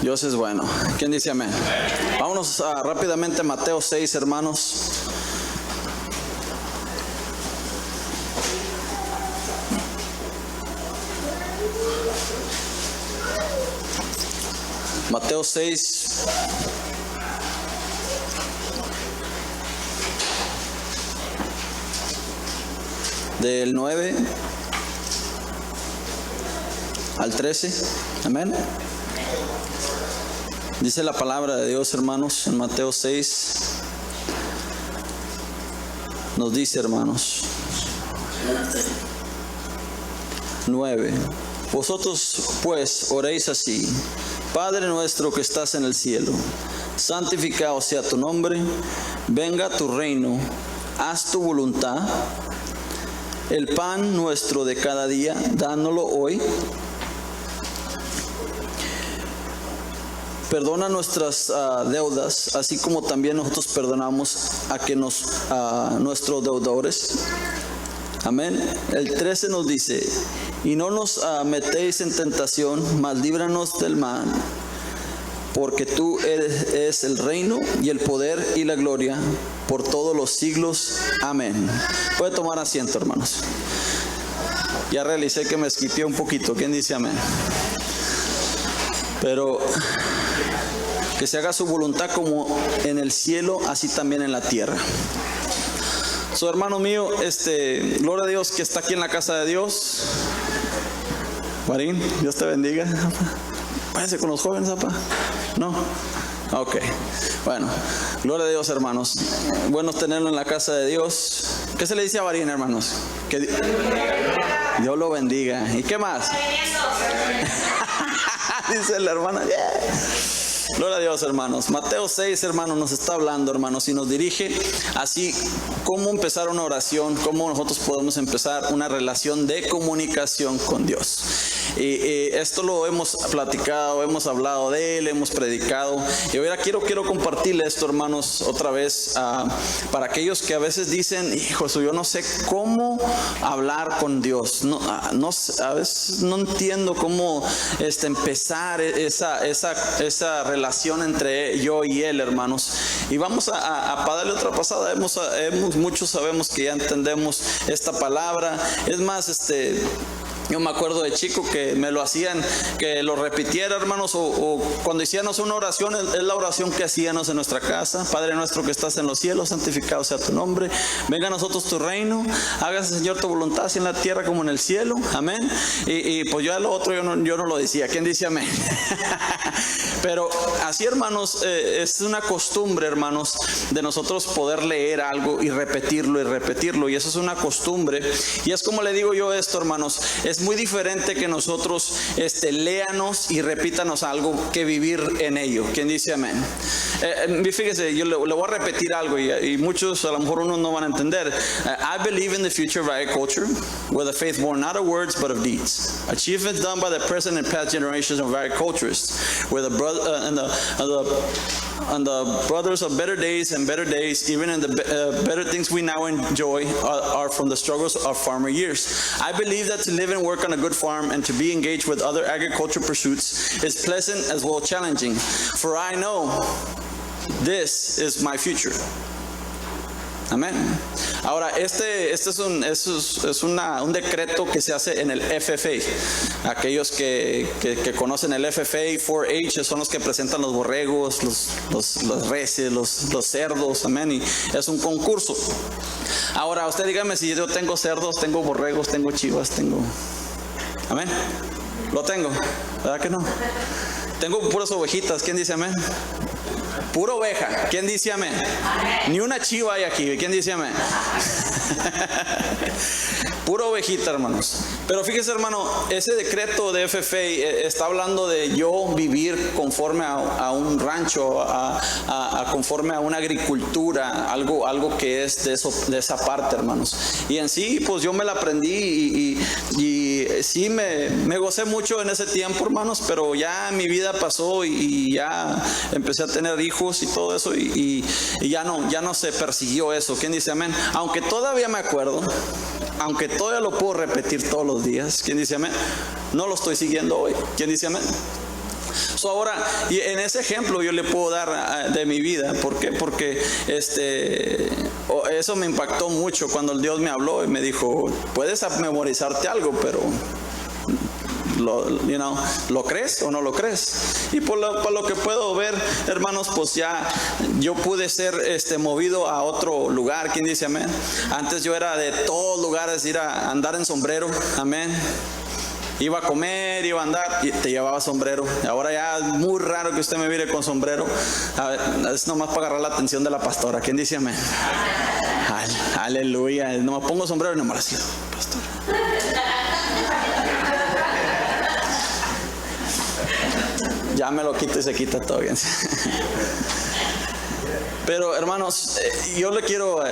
Dios es bueno. ¿Quién dice amén? Vámonos rápidamente a Mateo 6, hermanos. Mateo 6. Del 9 al 13. Amén. Dice la palabra de Dios, hermanos, en Mateo 6. Nos dice, hermanos, 9. Vosotros pues oréis así: Padre nuestro que estás en el cielo, santificado sea tu nombre, venga tu reino, haz tu voluntad. El pan nuestro de cada día, dánoslo hoy. Perdona nuestras deudas, así como también nosotros perdonamos a nuestros deudores. Amén. El 13 nos dice: y no nos metéis en tentación, mas líbranos del mal, porque tú eres el reino y el poder y la gloria por todos los siglos. Amén. Puede tomar asiento, hermanos. Ya realicé que me esquipié un poquito. ¿Quién dice amén? Pero que se haga su voluntad como en el cielo, así también en la tierra. Su hermano mío, gloria a Dios que está aquí en la casa de Dios. Marín, Dios te bendiga. Váyase con los jóvenes, papá. ¿No? Ok. Bueno, gloria a Dios, hermanos. Bueno tenerlo en la casa de Dios. ¿Qué se le dice a Marín, hermanos? Que Dios lo bendiga. ¿Y qué más? Dice la hermana. Yeah. Gloria a Dios, hermanos. Mateo 6, hermanos, nos está hablando, hermanos, y nos dirige así cómo empezar una oración, cómo nosotros podemos empezar una relación de comunicación con Dios. Y esto lo hemos platicado, hemos hablado de él, hemos predicado. Y ahora quiero compartirle esto, hermanos, otra vez para aquellos que a veces dicen: hijo, yo no sé cómo hablar con Dios. A veces no entiendo cómo empezar esa relación entre yo y él, hermanos. Y vamos a darle otra pasada. Muchos sabemos que ya entendemos esta palabra. Es más, yo me acuerdo de chico que me lo hacían, que lo repitiera, hermanos, o cuando hacíamos una oración, es la oración que hacíamos en nuestra casa: Padre nuestro que estás en los cielos, santificado sea tu nombre, venga a nosotros tu reino, hágase, Señor, tu voluntad, así en la tierra como en el cielo. Amén. Y pues yo a lo otro yo no lo decía. ¿Quién dice amén? Pero así, hermanos, es una costumbre, hermanos, de nosotros poder leer algo y repetirlo, y eso es una costumbre. Y es como le digo yo esto, hermanos, es muy diferente que nosotros léanos y repítanos algo que vivir en ello. ¿Quién dice amén? Fíjese, yo le voy a repetir algo y muchos, a lo mejor unos no van a entender. I believe in the future of agriculture with a faith born not of words but of deeds. Achievements done by the present and past generations of agriculturists with and the brothers of better days and better days, even in the better things we now enjoy, are from the struggles of farmer years. I believe that to live and work on a good farm and to be engaged with other agricultural pursuits is pleasant as well challenging, for I know this is my future. Amén. Ahora, este es un decreto que se hace en el FFA. Aquellos que conocen el FFA, 4-H, son los que presentan los borregos, los reses, los cerdos. Amén. Y es un concurso. Ahora, usted dígame si yo tengo cerdos, tengo borregos, tengo chivas, tengo... Amén. Lo tengo. ¿Verdad que no? Tengo puras ovejitas. ¿Quién dice amén? Pura oveja. ¿Quién dice amén? Amén. Ni una chiva hay aquí. ¿Quién dice amén? Pura ovejita, hermanos. Pero fíjese, hermano, ese decreto de FFA está hablando de yo vivir conforme a un rancho, conforme a una agricultura, algo que es de esa parte, hermanos. Y en sí, pues yo me la aprendí y sí me gocé mucho en ese tiempo, hermanos, pero ya mi vida pasó y ya empecé a tener hijos y todo eso y ya no se persiguió eso. ¿Quién dice amén? Aunque todavía me acuerdo, aunque todavía lo puedo repetir todos los días. ¿Quién dice amén? No lo estoy siguiendo hoy. ¿Quién dice amén? Ahora, y en ese ejemplo yo le puedo dar de mi vida. ¿Por qué? Porque eso me impactó mucho cuando Dios me habló y me dijo, puedes memorizarte algo, pero ¿lo crees o no lo crees? Y por lo que puedo ver, hermanos, pues ya yo pude ser movido a otro lugar. ¿Quién dice amén? Antes yo era de todos lugares ir a andar en sombrero. Amén. Iba a comer, iba a andar y te llevaba sombrero. Ahora ya es muy raro que usted me mire con sombrero. A ver, es nomás para agarrar la atención de la pastora. ¿Quién dice amén? Aleluya. Nomás pongo sombrero y nomás así, pastor. Ya me lo quito y se quita todo bien. Pero hermanos, yo le quiero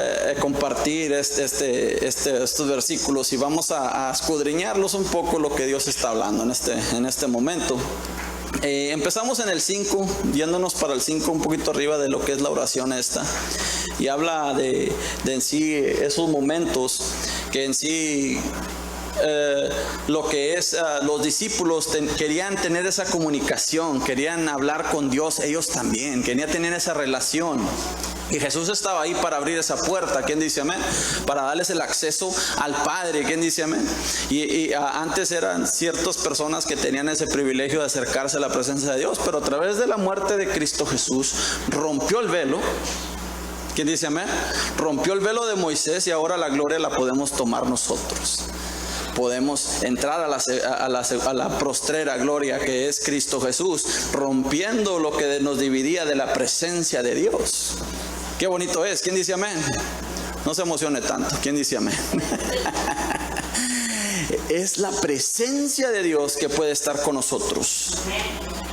compartir estos versículos y vamos a escudriñarlos un poco lo que Dios está hablando en este momento. Empezamos en el 5, yéndonos para el 5 un poquito arriba de lo que es la oración esta. Y habla de en sí esos momentos que en sí... lo que es los discípulos querían tener esa comunicación, querían hablar con Dios ellos también, querían tener esa relación. Y Jesús estaba ahí para abrir esa puerta. ¿Quién dice amén? Para darles el acceso al Padre. ¿Quién dice amén? Y antes eran ciertas personas que tenían ese privilegio de acercarse a la presencia de Dios, pero a través de la muerte de Cristo Jesús rompió el velo. ¿Quién dice amén? Rompió el velo de Moisés y ahora la gloria la podemos tomar nosotros. Podemos entrar a la postrera gloria que es Cristo Jesús, rompiendo lo que nos dividía de la presencia de Dios. Qué bonito es. ¿Quién dice amén? No se emocione tanto. ¿Quién dice amén? Es la presencia de Dios que puede estar con nosotros.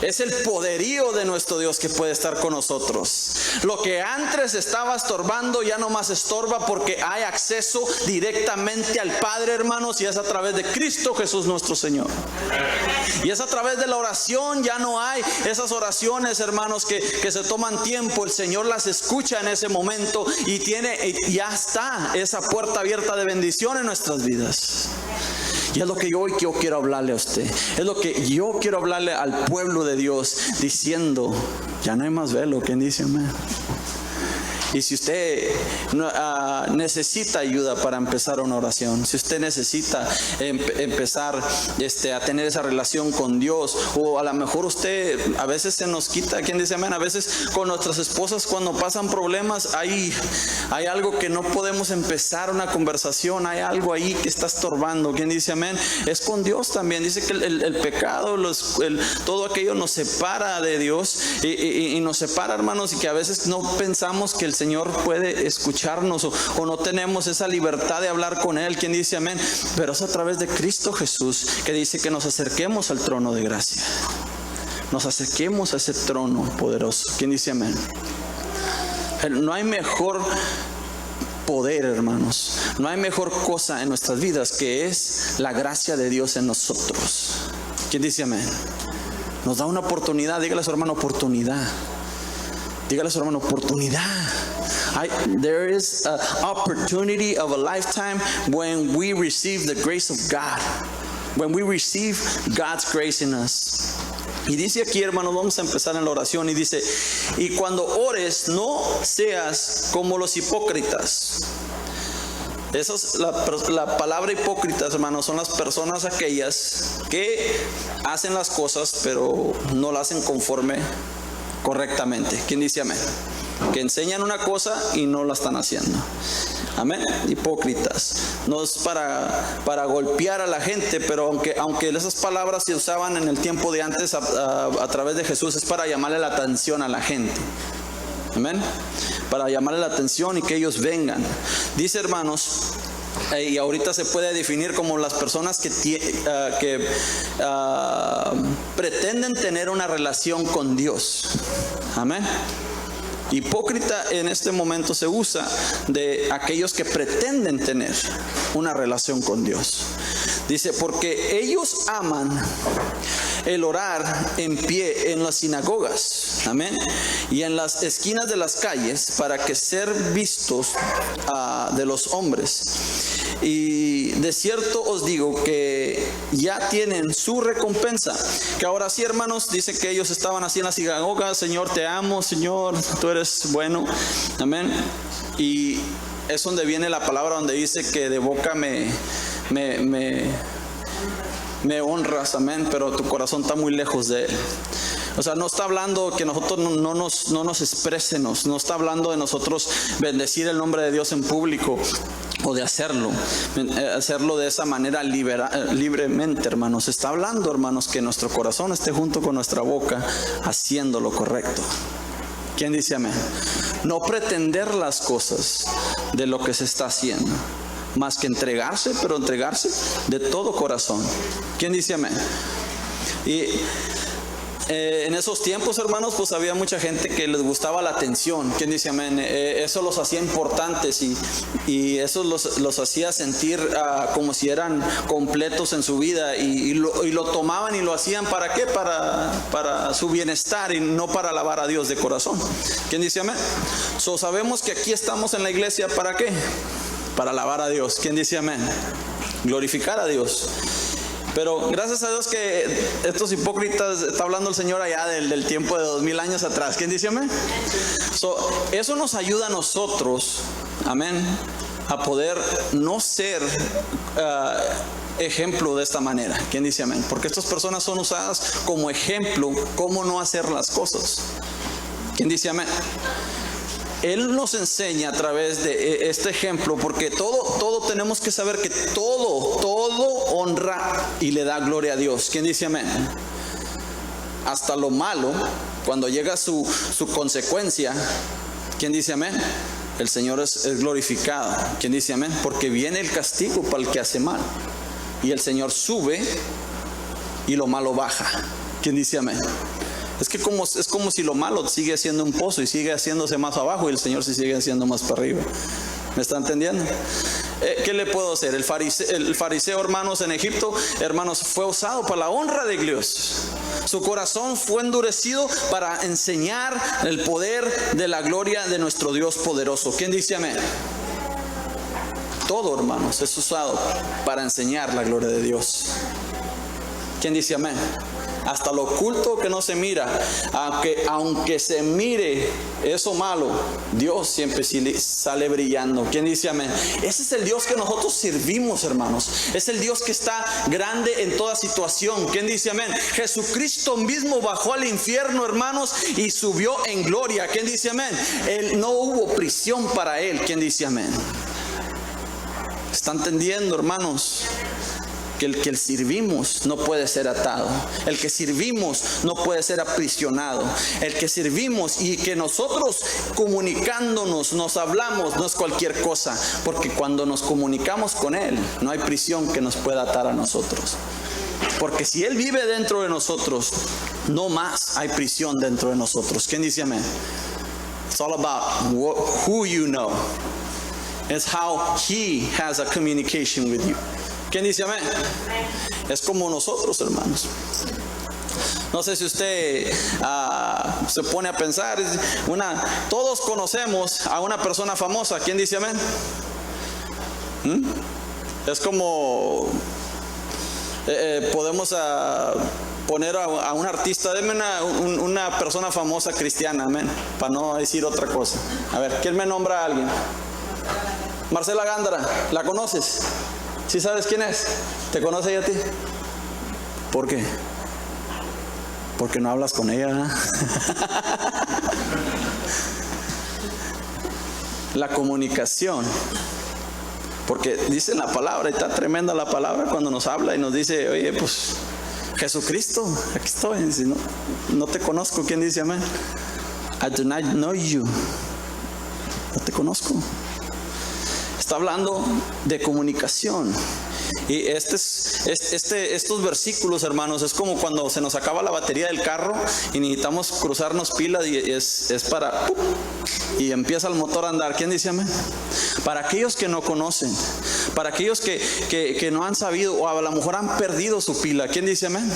Es el poderío de nuestro Dios que puede estar con nosotros. Lo que antes estaba estorbando ya no más estorba, porque hay acceso directamente al Padre, hermanos, y es a través de Cristo Jesús nuestro Señor. Y es a través de la oración. Ya no hay esas oraciones, hermanos, que se toman tiempo. El Señor las escucha en ese momento y ya está esa puerta abierta de bendición en nuestras vidas. Y es lo que yo quiero hablarle a usted. Es lo que yo quiero hablarle al pueblo de Dios, diciendo, ya no hay más velo. ¿Quién dice amén? Y si usted necesita ayuda para empezar una oración, si usted necesita empezar a tener esa relación con Dios, o a lo mejor usted a veces se nos quita, ¿quién dice amén? A veces con nuestras esposas cuando pasan problemas hay algo que no podemos empezar una conversación, hay algo ahí que está estorbando. ¿Quién dice amén? Es con Dios también. Dice que el pecado, todo aquello nos separa de Dios y nos separa, hermanos, y que a veces no pensamos que el Señor puede escucharnos o no tenemos esa libertad de hablar con Él. ¿Quién dice amén? Pero es a través de Cristo Jesús que dice que nos acerquemos al trono de gracia. Nos acerquemos a ese trono poderoso. ¿Quién dice amén? No hay mejor poder, hermanos. No hay mejor cosa en nuestras vidas que es la gracia de Dios en nosotros. ¿Quién dice amén? Nos da una oportunidad. Dígale a su hermano, oportunidad. Dígale a su hermano, oportunidad. There is an opportunity of a lifetime when we receive the grace of God. When we receive God's grace in us. Y dice aquí, hermanos, vamos a empezar en la oración. Y dice, y cuando ores, no seas como los hipócritas. Esa es la palabra hipócritas, hermanos. Son las personas aquellas que hacen las cosas, pero no las hacen conforme correctamente. ¿Quién dice amén? Que enseñan una cosa y no la están haciendo. Amén. Hipócritas. No es para golpear a la gente, pero aunque esas palabras se usaban en el tiempo de antes a través de Jesús, es para llamarle la atención a la gente. Amén. Para llamarle la atención y que ellos vengan. Dice, hermanos, y ahorita se puede definir como las personas que pretenden tener una relación con Dios. Amén. Hipócrita en este momento se usa de aquellos que pretenden tener una relación con Dios. Dice, porque ellos aman el orar en pie en las sinagogas, amén, y en las esquinas de las calles para que ser vistos de los hombres. Y y de cierto os digo que ya tienen su recompensa. Que ahora sí, hermanos, dice que ellos estaban así en la sinagoga: Señor, te amo, Señor, tú eres bueno. Amén. Y es donde viene la palabra donde dice que de boca me honras, amén, pero tu corazón está muy lejos de él. O sea, no está hablando que nosotros no nos expresemos, no está hablando de nosotros bendecir el nombre de Dios en público o de hacerlo de esa manera libremente, hermanos. Está hablando, hermanos, que nuestro corazón esté junto con nuestra boca haciendo lo correcto. ¿Quién dice amén? No pretender las cosas de lo que se está haciendo, más que entregarse, pero entregarse de todo corazón. ¿Quién dice amén? Y en esos tiempos, hermanos, pues había mucha gente que les gustaba la atención. ¿Quién dice amén? Eso los hacía importantes y eso los hacía sentir como si eran completos en su vida, y lo tomaban y lo hacían ¿para qué? Para su bienestar y no para alabar a Dios de corazón. ¿Quién dice amén? Sabemos que aquí estamos en la iglesia ¿para qué? Para alabar a Dios. ¿Quién dice amén? Glorificar a Dios. Pero gracias a Dios que estos hipócritas, está hablando el Señor allá del tiempo de 2000 años atrás. ¿Quién dice amén? Eso nos ayuda a nosotros, amén, a poder no ser ejemplo de esta manera. ¿Quién dice amén? Porque estas personas son usadas como ejemplo cómo no hacer las cosas. ¿Quién dice amén? Él nos enseña a través de este ejemplo, porque todo tenemos que saber que todo honra y le da gloria a Dios. ¿Quién dice amén? Hasta lo malo, cuando llega su consecuencia, ¿quién dice amén? El Señor es glorificado. ¿Quién dice amén? Porque viene el castigo para el que hace mal, y el Señor sube y lo malo baja. ¿Quién dice amén? Es como si lo malo sigue haciendo un pozo y sigue haciéndose más abajo, y el Señor se sigue haciendo más para arriba. ¿Me está entendiendo? ¿Qué le puedo hacer? El fariseo, hermanos, en Egipto, hermanos, fue usado para la honra de Dios. Su corazón fue endurecido para enseñar el poder de la gloria de nuestro Dios poderoso. ¿Quién dice amén? Todo, hermanos, es usado para enseñar la gloria de Dios. ¿Quién dice amén? Hasta lo oculto que no se mira, aunque se mire eso malo, Dios siempre sale brillando. ¿Quién dice amén? Ese es el Dios que nosotros servimos, hermanos. Es el Dios que está grande en toda situación. ¿Quién dice amén? Jesucristo mismo bajó al infierno, hermanos, y subió en gloria. ¿Quién dice amén? No hubo prisión para él. ¿Quién dice amén? ¿Está entendiendo, hermanos? Que el que servimos no puede ser atado. El que servimos no puede ser aprisionado. El que servimos y que nosotros comunicándonos, nos hablamos, no es cualquier cosa. Porque cuando nos comunicamos con Él, no hay prisión que nos pueda atar a nosotros. Porque si Él vive dentro de nosotros, no más hay prisión dentro de nosotros. ¿Quién dice amén? It's all about who you know. It's how He has a communication with you. ¿Quién dice amén? Es como nosotros, hermanos. No sé si usted se pone a pensar, todos conocemos a una persona famosa. ¿Quién dice amén? Es como podemos poner a un artista. Deme una persona famosa cristiana, amén, para no decir otra cosa. A ver, ¿quién me nombra a alguien? Marcela Gándara, ¿la conoces? ¿Sí sabes quién es? ¿Te conoce ella a ti? ¿Por qué? Porque no hablas con ella, ¿verdad? La comunicación. Porque dice la palabra, y está tremenda la palabra cuando nos habla y nos dice: oye, pues Jesucristo, aquí estoy. Si no te conozco, ¿quién dice amén? I do not know you. No te conozco. Está hablando de comunicación. Y estos versículos, hermanos, es como cuando se nos acaba la batería del carro y necesitamos cruzarnos pilas, y es para y empieza el motor a andar. ¿Quién dice amén? Para aquellos que no conocen, para aquellos que no han sabido, o a lo mejor han perdido su pila. ¿Quién dice amén?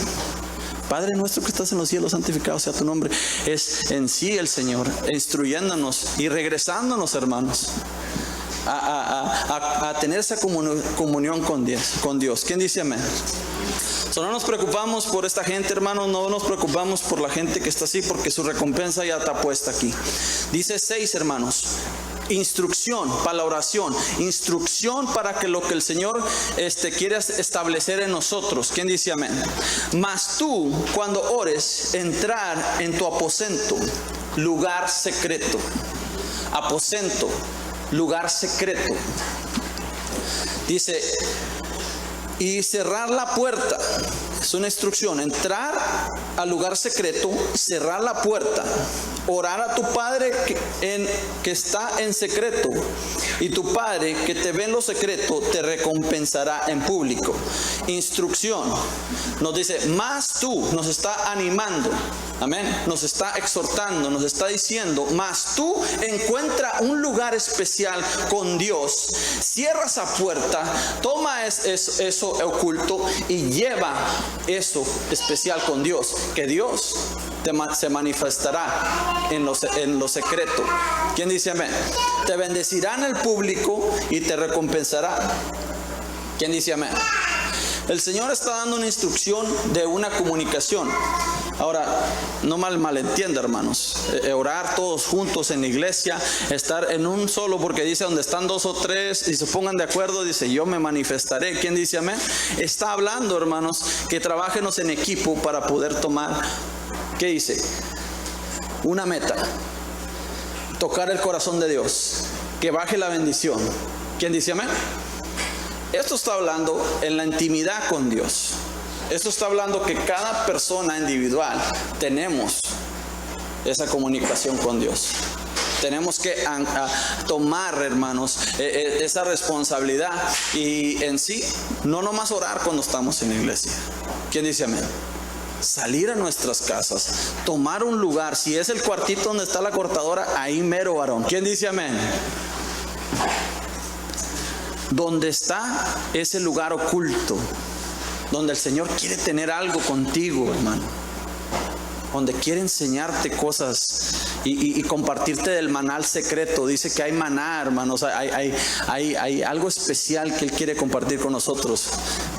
Padre nuestro que estás en los cielos, santificado sea tu nombre. Es en sí el Señor instruyéndonos y regresándonos, hermanos, a tener esa comunión con Dios. ¿Quién dice amén? So, no nos preocupamos por esta gente, hermanos, no nos preocupamos por la gente que está así, porque su recompensa ya está puesta aquí. Dice 6, hermanos. Instrucción para la oración, instrucción para que lo que el Señor quiere establecer en nosotros. ¿Quién dice amén? Mas tú, cuando ores, entrar en tu aposento, lugar secreto. Aposento, lugar secreto. Dice, y cerrar la puerta. Es una instrucción, entrar al lugar secreto, cerrar la puerta, orar a tu Padre que está en secreto, y tu Padre que te ve en lo secreto te recompensará en público. Instrucción, nos dice, más tú, nos está animando, amén, nos está exhortando, nos está diciendo, más tú encuentra un lugar especial con Dios, cierra esa puerta, toma eso oculto y lleva eso especial con Dios, que Dios se manifestará en lo secreto. ¿Quién dice amén? Te bendecirá en el público y te recompensará. ¿Quién dice amén? El Señor está dando una instrucción de una comunicación. Ahora, no malentienda, hermanos. Orar todos juntos en la iglesia, estar en un solo, porque dice donde están 2 o 3 y se pongan de acuerdo, dice yo me manifestaré. ¿Quién dice amén? Está hablando, hermanos, que trabajemos en equipo para poder tomar, ¿qué dice? Una meta. Tocar el corazón de Dios. Que baje la bendición. ¿Quién dice amén? Esto está hablando en la intimidad con Dios. Esto está hablando que cada persona individual tenemos esa comunicación con Dios. Tenemos que tomar, hermanos, esa responsabilidad y en sí, no nomás orar cuando estamos en la iglesia. ¿Quién dice amén? Salir a nuestras casas, tomar un lugar. Si es el cuartito donde está la cortadora, ahí mero, varón. ¿Quién dice amén? Donde está ese lugar oculto, donde el Señor quiere tener algo contigo, hermano, donde quiere enseñarte cosas y compartirte del maná secreto. Dice que hay maná, hermanos, hay algo especial que Él quiere compartir con nosotros,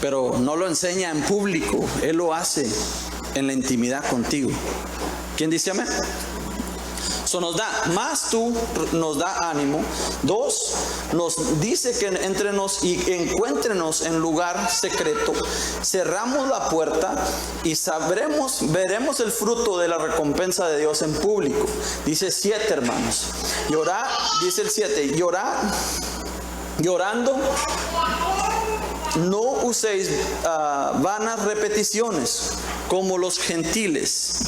pero no lo enseña en público, Él lo hace en la intimidad contigo. ¿Quién dice amén? Eso nos da, más tú nos da ánimo. 2, nos dice que entrenos y encuéntrenos en lugar secreto. Cerramos la puerta y veremos el fruto de la recompensa de Dios en público. Dice 7, hermanos. Llorar, dice el 7, llorando, no uséis vanas repeticiones como los gentiles.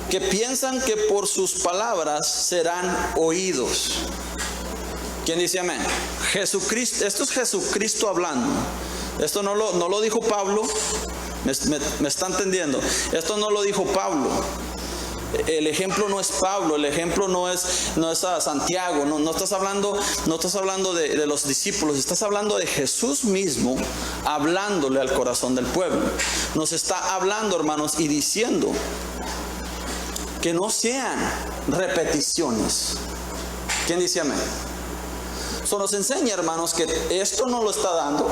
Que piensan que por sus palabras serán oídos. ¿Quién dice amén? Jesucristo, esto es Jesucristo hablando. Esto no lo dijo Pablo. ¿Me está entendiendo? Esto no lo dijo Pablo. El ejemplo no es Pablo, el ejemplo no es a Santiago, no estás hablando de los discípulos, estás hablando de Jesús mismo hablándole al corazón del pueblo. Nos está hablando, hermanos, y diciendo que no sean repeticiones. ¿Quién dice amén? Eso nos enseña, hermanos, que esto no lo está dando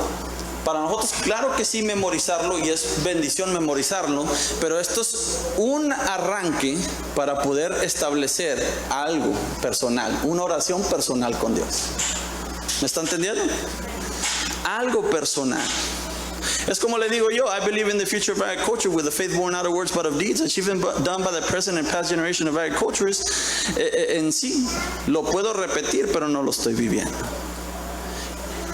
para nosotros. Claro que sí, memorizarlo, y es bendición memorizarlo, pero esto es un arranque para poder establecer algo personal, una oración personal con Dios. ¿Me está entendiendo? Algo personal. Es como le digo yo, I believe in the future of agriculture with a faith born not of words but of deeds, achieved done by the present and past generation of agriculturists. En sí, lo puedo repetir, pero no lo estoy viviendo.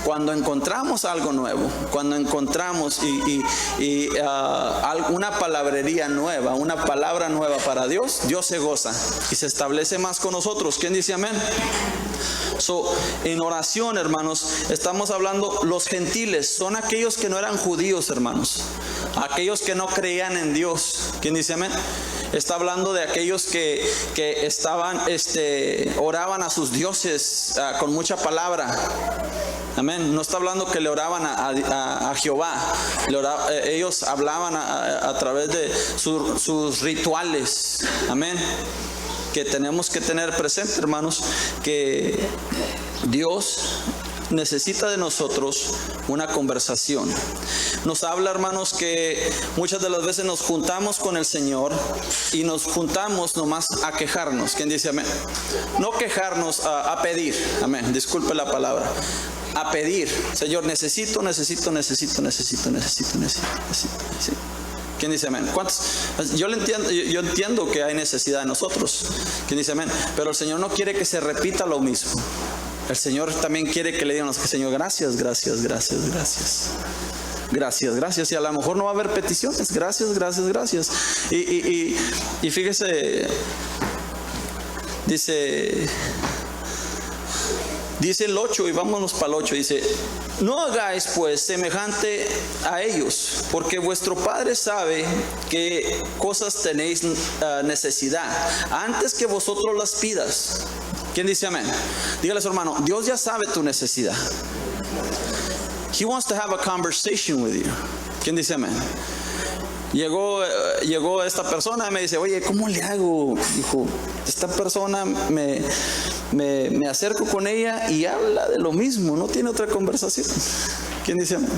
Cuando encontramos algo nuevo, cuando encontramos una palabrería nueva, una palabra nueva para Dios, Dios se goza y se establece más con nosotros. ¿Quién dice amén? En oración, hermanos, estamos hablando, los gentiles son aquellos que no eran judíos, hermanos, aquellos que no creían en Dios. ¿Quién dice amén? Está hablando de aquellos que estaban, oraban a sus dioses con mucha palabra. Amén. No está hablando que le oraban a Jehová. Ellos hablaban a través de sus rituales. Amén. que tenemos que tener presente, hermanos, que Dios necesita de nosotros una conversación. Nos habla, hermanos, que muchas de las veces nos juntamos con el Señor y nos juntamos nomás a quejarnos. ¿Quién dice amén? No quejarnos, a pedir. Amén. Disculpe la palabra. A pedir. Señor, necesito. ¿Quién dice amén? ¿Cuántos? Yo entiendo que hay necesidad de nosotros. ¿Quién dice amén? Pero el Señor no quiere que se repita lo mismo. El Señor también quiere que le digamos que Señor, gracias. Y a lo mejor no va a haber peticiones. Gracias. Y fíjese, dice el 8, y vámonos para el 8, dice: no hagáis pues semejante a ellos, porque vuestro Padre sabe qué cosas tenéis necesidad, antes que vosotros las pidas. ¿Quién dice amén? Dígale a su hermano, Dios ya sabe tu necesidad. He wants to have a conversation with you. ¿Quién dice amén? Llegó esta persona y me dice: oye, ¿cómo le hago? Dijo, esta persona me acerco con ella y habla de lo mismo, no tiene otra conversación. ¿Quién dice amén?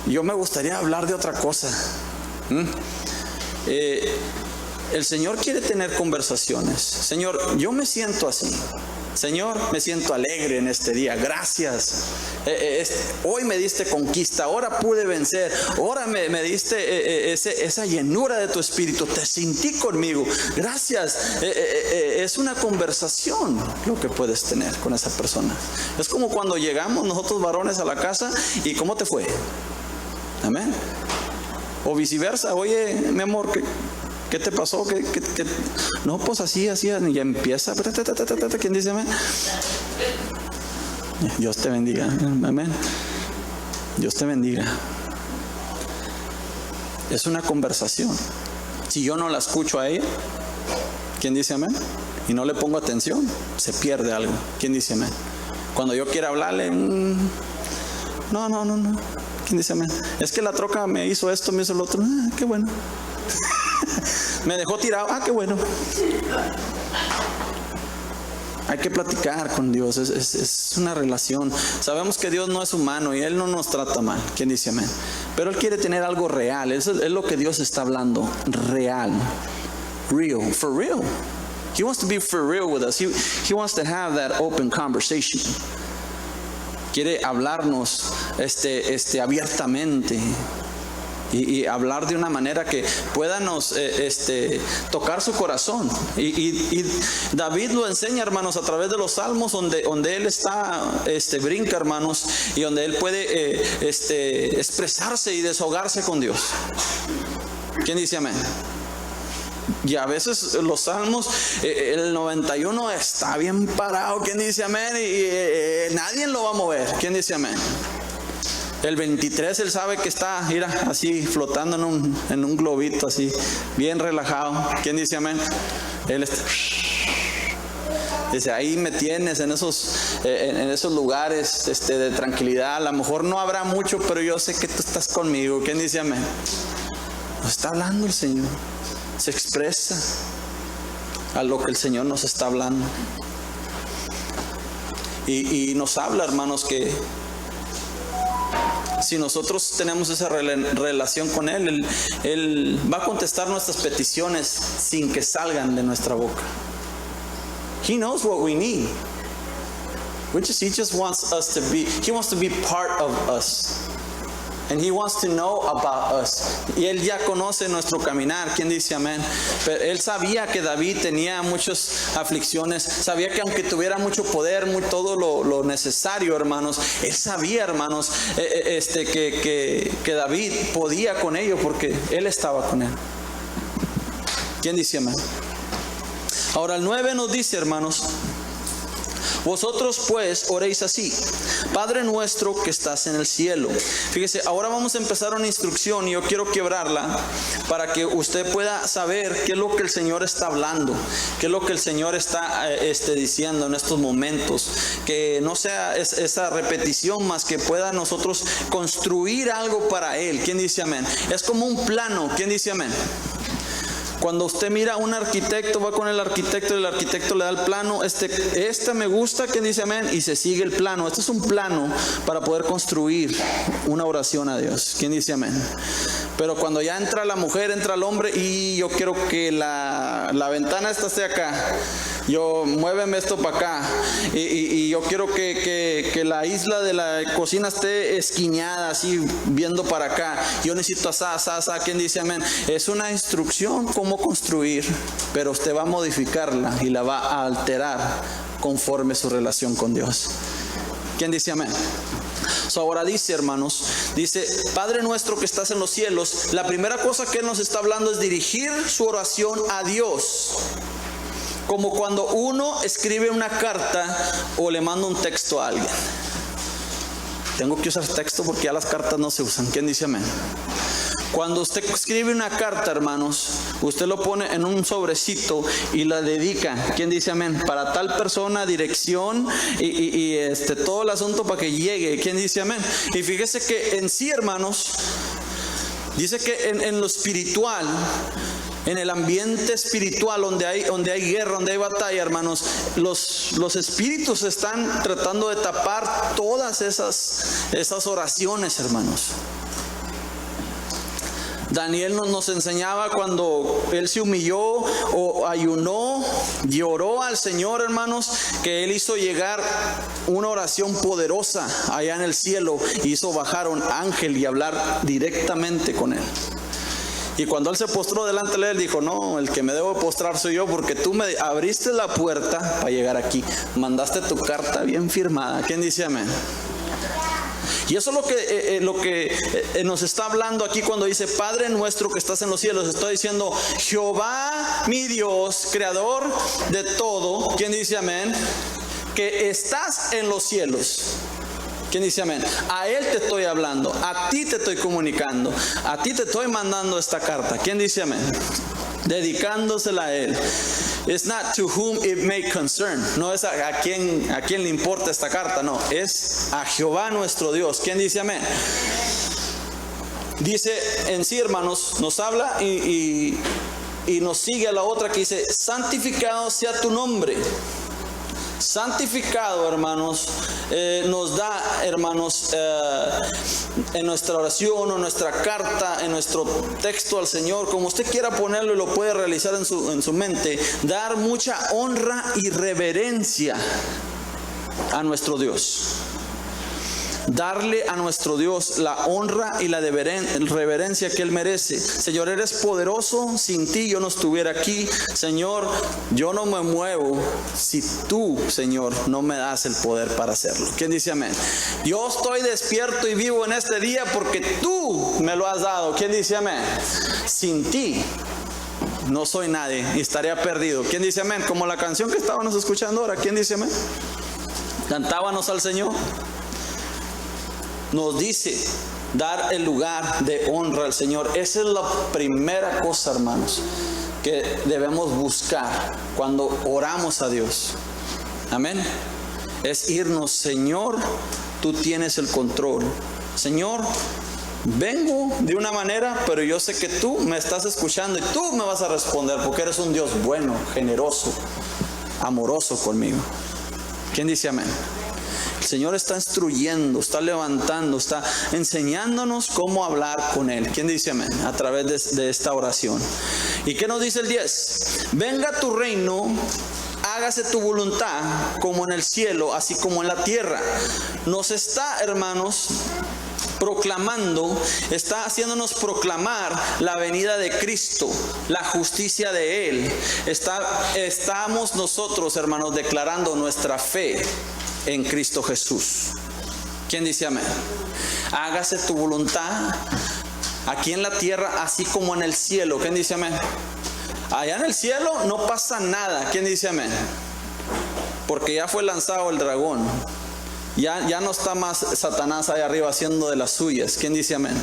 Yo me gustaría hablar de otra cosa. El Señor quiere tener conversaciones. Señor, yo me siento así. Señor, me siento alegre en este día. Gracias. Hoy me diste conquista. Ahora pude vencer. Ahora me diste esa llenura de tu espíritu. Te sentí conmigo. Gracias. Es una conversación lo que puedes tener con esa persona. Es como cuando llegamos nosotros varones a la casa y ¿cómo te fue? Amén. O viceversa. Oye, mi amor, ¿qué te pasó? No, pues así, y empieza. ¿Quién dice amén? Dios te bendiga. Amén. Dios te bendiga. Es una conversación. Si yo no la escucho a ella, ¿quién dice amén? Y no le pongo atención, se pierde algo. ¿Quién dice amén? Cuando yo quiera hablarle, no. ¿Quién dice amén? Es que la troca me hizo esto, me hizo lo otro. Qué bueno. Me dejó tirado. Qué bueno. Hay que platicar con Dios. Es una relación. Sabemos que Dios no es humano y Él no nos trata mal. ¿Quién dice amén? Pero Él quiere tener algo real. Eso es lo que Dios está hablando. Real. Real. For real. He wants to be for real with us. He wants to have that open conversation. Quiere hablarnos abiertamente. Y hablar de una manera que pueda nos tocar su corazón. Y David lo enseña, hermanos, a través de los salmos, donde él está, brinca, hermanos, y donde él puede expresarse y desahogarse con Dios. ¿Quién dice amén? Y a veces los salmos, el 91 está bien parado. ¿Quién dice amén? Y nadie lo va a mover. ¿Quién dice amén? El 23 él sabe que está, mira, así flotando en un globito, así, bien relajado. ¿Quién dice amén? Él está, dice, ahí me tienes en esos lugares de tranquilidad. A lo mejor no habrá mucho, pero yo sé que tú estás conmigo. ¿Quién dice amén? Nos está hablando el Señor. Se expresa a lo que el Señor nos está hablando. Y nos habla, hermanos, que si nosotros tenemos esa relación con Él va a contestar nuestras peticiones sin que salgan de nuestra boca. He knows what we need. He just wants us to be, He wants to be part of us. And He wants to know about us. Y Él ya conoce nuestro caminar. ¿Quién dice amén? Pero Él sabía que David tenía muchas aflicciones. Sabía que aunque tuviera mucho poder, todo lo necesario, hermanos, Él sabía, hermanos, que David podía con ello porque Él estaba con él. ¿Quién dice amén? Ahora el 9 nos dice, hermanos: vosotros pues oréis así: Padre nuestro que estás en el cielo. Fíjese, ahora vamos a empezar una instrucción y yo quiero quebrarla para que usted pueda saber qué es lo que el Señor está hablando, qué es lo que el Señor está diciendo en estos momentos. Que no sea esa repetición, más que pueda nosotros construir algo para Él. ¿Quién dice amén? Es como un plano. ¿Quién dice amén? Cuando usted mira a un arquitecto, va con el arquitecto y el arquitecto le da el plano, este me gusta, ¿quién dice amén? Y se sigue el plano. Este es un plano para poder construir una oración a Dios. ¿Quién dice amén? Pero cuando ya entra la mujer, entra el hombre, y yo quiero que la ventana esta esté acá, muéveme esto para acá, y yo quiero que la isla de la cocina esté esquineada, así viendo para acá. Yo necesito asá. ¿Quién dice amén? Es una instrucción cómo construir, pero usted va a modificarla y la va a alterar conforme su relación con Dios. ¿Quién dice amén? Ahora dice, hermanos, dice, Padre nuestro que estás en los cielos. La primera cosa que Él nos está hablando es dirigir su oración a Dios. Como cuando uno escribe una carta o le manda un texto a alguien. Tengo que usar texto porque ya las cartas no se usan. ¿Quién dice amén? Cuando usted escribe una carta, hermanos, usted lo pone en un sobrecito y la dedica. ¿Quién dice amén? Para tal persona, dirección y todo el asunto para que llegue. ¿Quién dice amén? Y fíjese que en sí, hermanos, dice que en lo espiritual, en el ambiente espiritual donde hay guerra, donde hay batalla, hermanos, los espíritus están tratando de tapar todas esas oraciones, hermanos. Daniel nos enseñaba cuando él se humilló o ayunó, lloró al Señor, hermanos, que él hizo llegar una oración poderosa allá en el cielo, hizo bajar un ángel y hablar directamente con él. Y cuando él se postró delante de él, dijo, no, el que me debo postrar soy yo, porque tú me abriste la puerta para llegar aquí, mandaste tu carta bien firmada. ¿Quién dice amén? Y eso es lo que nos está hablando aquí cuando dice, Padre nuestro que estás en los cielos. Está diciendo, Jehová mi Dios, creador de todo. ¿Quién dice amén? Que estás en los cielos. ¿Quién dice amén? A Él te estoy hablando, a ti te estoy comunicando, a ti te estoy mandando esta carta. ¿Quién dice amén? Dedicándosela a Él. It's not to whom it may concern. No es a quién le importa esta carta, no. Es a Jehová nuestro Dios. ¿Quién dice amén? Dice en sí, hermanos, nos habla y nos sigue a la otra que dice, santificado sea tu nombre. Santificado, hermanos, nos da, hermanos, en nuestra oración o nuestra carta, en nuestro texto al Señor, como usted quiera ponerlo y lo puede realizar en su mente, dar mucha honra y reverencia a nuestro Dios. Darle a nuestro Dios la honra y la reverencia que Él merece. Señor, eres poderoso, sin ti yo no estuviera aquí. Señor, yo no me muevo si tú, Señor, no me das el poder para hacerlo. ¿Quién dice amén? Yo estoy despierto y vivo en este día porque tú me lo has dado. ¿Quién dice amén? Sin ti no soy nadie y estaría perdido. ¿Quién dice amén? Como la canción que estábamos escuchando ahora. ¿Quién dice amén? Cantábamos al Señor. Nos dice dar el lugar de honra al Señor. Esa es la primera cosa, hermanos, que debemos buscar cuando oramos a Dios. Amén. Es irnos, Señor, tú tienes el control. Señor, vengo de una manera, pero yo sé que tú me estás escuchando y tú me vas a responder porque eres un Dios bueno, generoso, amoroso conmigo. ¿Quién dice amén? El Señor está instruyendo, está levantando, está enseñándonos cómo hablar con Él. ¿Quién dice amén? A través de esta oración. ¿Y qué nos dice el 10? Venga tu reino, hágase tu voluntad como en el cielo, así como en la tierra. Nos está, hermanos, proclamando, está haciéndonos proclamar la venida de Cristo, la justicia de Él. Estamos nosotros, hermanos, declarando nuestra fe en Cristo Jesús. ¿Quién dice amén? Hágase tu voluntad aquí en la tierra, así como en el cielo. ¿Quién dice amén? Allá en el cielo no pasa nada. ¿Quién dice amén? Porque ya fue lanzado el dragón. Ya no está más Satanás ahí arriba haciendo de las suyas. ¿Quién dice amén?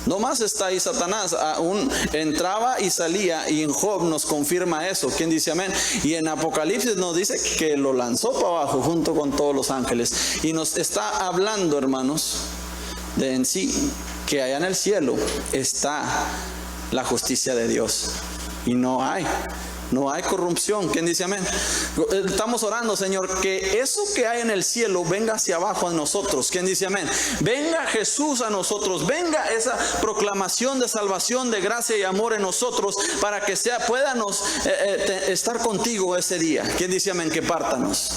No más está ahí Satanás, aún entraba y salía, y en Job nos confirma eso. ¿Quién dice amén? Y en Apocalipsis nos dice que lo lanzó para abajo junto con todos los ángeles. Y nos está hablando, hermanos, de en sí, que allá en el cielo está la justicia de Dios. Y no hay corrupción. ¿Quién dice amén? Estamos orando, Señor, que eso que hay en el cielo venga hacia abajo a nosotros. ¿Quién dice amén? Venga Jesús a nosotros, venga esa proclamación de salvación, de gracia y amor en nosotros, para que podamos estar contigo ese día. ¿Quién dice amén? Que pártanos.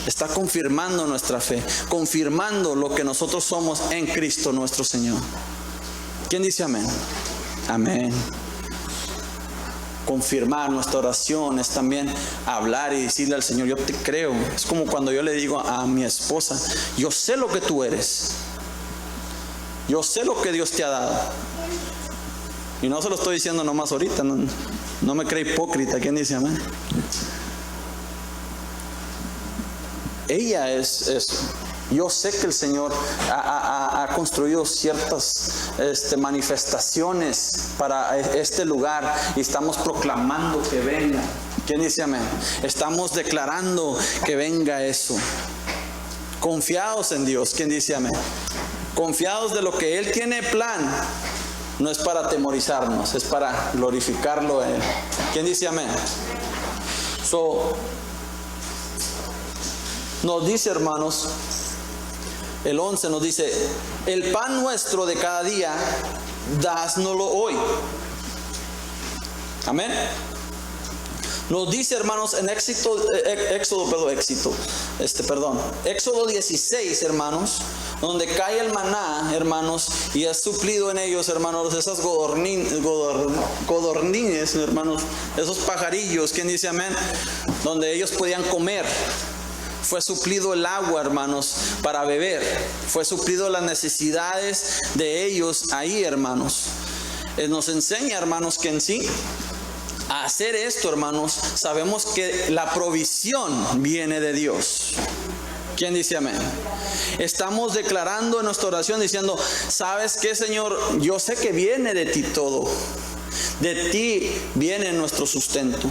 Está confirmando nuestra fe, confirmando lo que nosotros somos en Cristo nuestro Señor. ¿Quién dice amén? Amén. Confirmar nuestra oración es también hablar y decirle al Señor: yo te creo. Es como cuando yo le digo a mi esposa: yo sé lo que tú eres, yo sé lo que Dios te ha dado. Y no se lo estoy diciendo nomás ahorita, no me cree hipócrita. ¿Quién dice amén? Ella es eso. Yo sé que el Señor ha construido ciertas manifestaciones para este lugar, y estamos proclamando que venga. ¿Quién dice amén? Estamos declarando que venga eso. Confiados en Dios. ¿Quién dice amén? Confiados de lo que Él tiene plan. No es para atemorizarnos, es para glorificarlo a Él. ¿Quién dice amén? Nos dice, hermanos, el 11 nos dice: el pan nuestro de cada día, dásnoslo hoy. Amén. Nos dice, hermanos, en Éxodo 16, hermanos, donde cae el maná, hermanos, y es suplido en ellos, hermanos, esas codornices, hermanos, esos pajarillos. ¿Quién dice amén? Donde ellos podían comer. Fue suplido el agua, hermanos, para beber. Fue suplido las necesidades de ellos ahí, hermanos. Nos enseña, hermanos, que en sí, a hacer esto, hermanos, sabemos que la provisión viene de Dios. ¿Quién dice amén? Estamos declarando en nuestra oración diciendo: ¿sabes qué, Señor? Yo sé que viene de ti todo. De ti viene nuestro sustento.